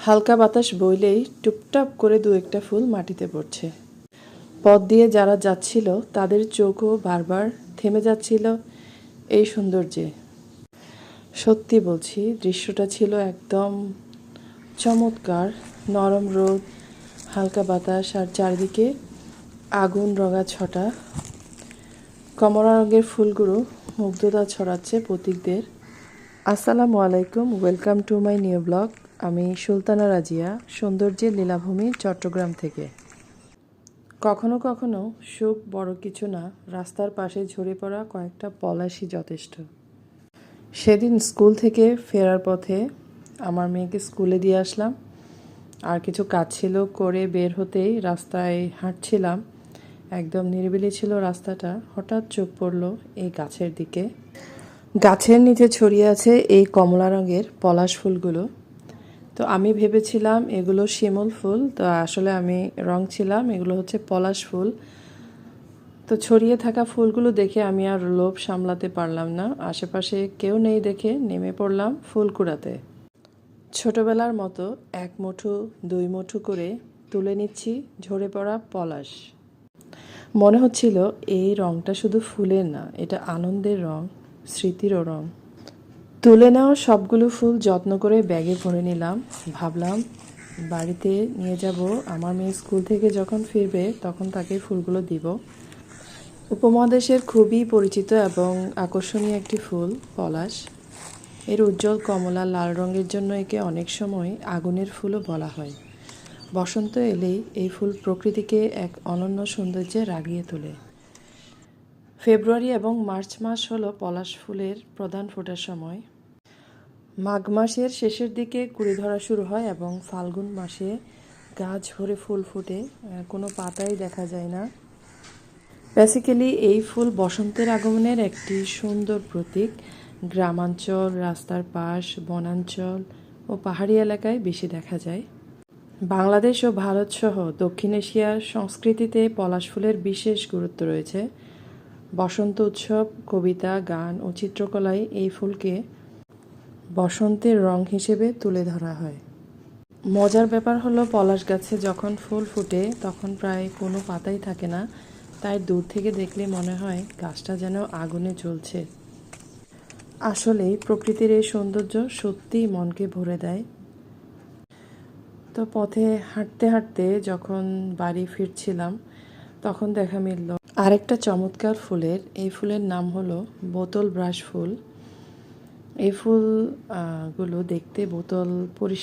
হালকা বাতাস বইলেই টুপটাপ করে দু একটা ফুল মাটিতে পড়ছে। পথ দিয়ে যারা যাচ্ছিল তাদের চোখও বারবার থেমে যাচ্ছিল এই সৌন্দর্যে। সত্যি বলছি, দৃশ্যটা ছিল একদম চমৎকার। নরম রোদ, হালকা বাতাস আর চারিদিকে আগুন রঙা ছটা। কমলা রঙের ফুলগুলো মুগ্ধতা ছড়াচ্ছে পথিকদের। আসসালামু আলাইকুম, welcome to my new blog. আমি সুলতানা রাজিয়া, সৌন্দর্যের লীলাভূমি, চট্টগ্রাম থেকে। কখনো কখনো সুখ বড় কিছু না, রাস্তার পাশে ঝরে পড়া কয়েকটা পলাশই যথেষ্ট। সেদিন স্কুল থেকে ফেরার পথে আমার মেয়েকে স্কুলে দিয়ে আসলাম, আর কিছু কাজ ছিল, করে বের হতেই রাস্তায় হাঁটছিলাম। একদম নিরিবিলি ছিল রাস্তাটা। হঠাৎ চোখ পড়লো এই গাছের দিকে। গাছের নিচে ছড়িয়ে আছে এই কমলা রঙের পলাশ ফুলগুলো। তো আমি ভেবেছিলাম এগুলো শিমুল ফুল, তো আসলে আমি রং ছিলাম, এগুলো হচ্ছে পলাশ ফুল। তো ছড়িয়ে থাকা ফুলগুলো দেখে আমি আর লোভ সামলাতে পারলাম না। আশেপাশে কেউ নেই দেখে নেমে পড়লাম ফুল কুড়াতে। ছোটবেলার মতো এক মুঠো দুই মুঠো করে তুলে নিচ্ছি ঝরে পড়া পলাশ। মনে হচ্ছিল এই রংটা শুধু ফুলের না, এটা আনন্দের রং, স্মৃতিরও রং। তুলে নেওয়া সবগুলো ফুল যত্ন করে ব্যাগে ভরে নিলাম। ভাবলাম বাড়িতে নিয়ে যাব, আমার মেয়ে স্কুল থেকে যখন ফিরবে তখন তাকে ফুলগুলো দিব। উপমহাদেশের খুবই পরিচিত এবং আকর্ষণীয় একটি ফুল পলাশ। এর উজ্জ্বল কমলা লাল রঙের জন্য একে অনেক সময় আগুনের ফুলও বলা হয়। বসন্ত এলেই এই ফুল প্রকৃতিকে এক অনন্য সৌন্দর্যে রাগিয়ে তোলে। ফেব্রুয়ারি এবং মার্চ মাস হলো পলাশ ফুলের প্রধান ফোটার সময়। মাঘ মাসের শেষের দিকে কুড়ি ধরা শুরু হয় এবং ফাল্গুন মাসে গাছ ভরে ফুল ফুটে, কোনো পাতাই দেখা যায় না। বেসিক্যালি এই ফুল বসন্তের আগমনের একটি সুন্দর প্রতীক। গ্রামাঞ্চল, রাস্তার পাশ, বনাঞ্চল ও পাহাড়ি এলাকায় বেশি দেখা যায়। বাংলাদেশ ও ভারত সহ দক্ষিণ এশিয়ার সংস্কৃতিতে পলাশ ফুলের বিশেষ গুরুত্ব রয়েছে। বসন্ত উৎসব, কবিতা, গান ও চিত্রকলায় এই ফুলকে বসন্তের রং হিসেবে তুলে ধরা হয়। মজার ব্যাপার হলো, পলাশ গাছে যখন ফুল ফুটে তখন প্রায় কোনো পাতাই থাকে না, তাই দূর থেকে দেখলে মনে হয় গাছটা যেন আগুনে জ্বলছে। আসলেই প্রকৃতির এই সৌন্দর্য সত্যিই মনকে ভরে দেয়। তো পথে হাঁটতে হাঁটতে যখন বাড়ি ফিরছিলাম তখন দেখা মিলল আরেকটা চমৎকার ফুলের। এই ফুলের নাম হলো বোতল ব্রাশ ফুল। এই ফুল গুলো দেখতে বোতল পরিষ্কার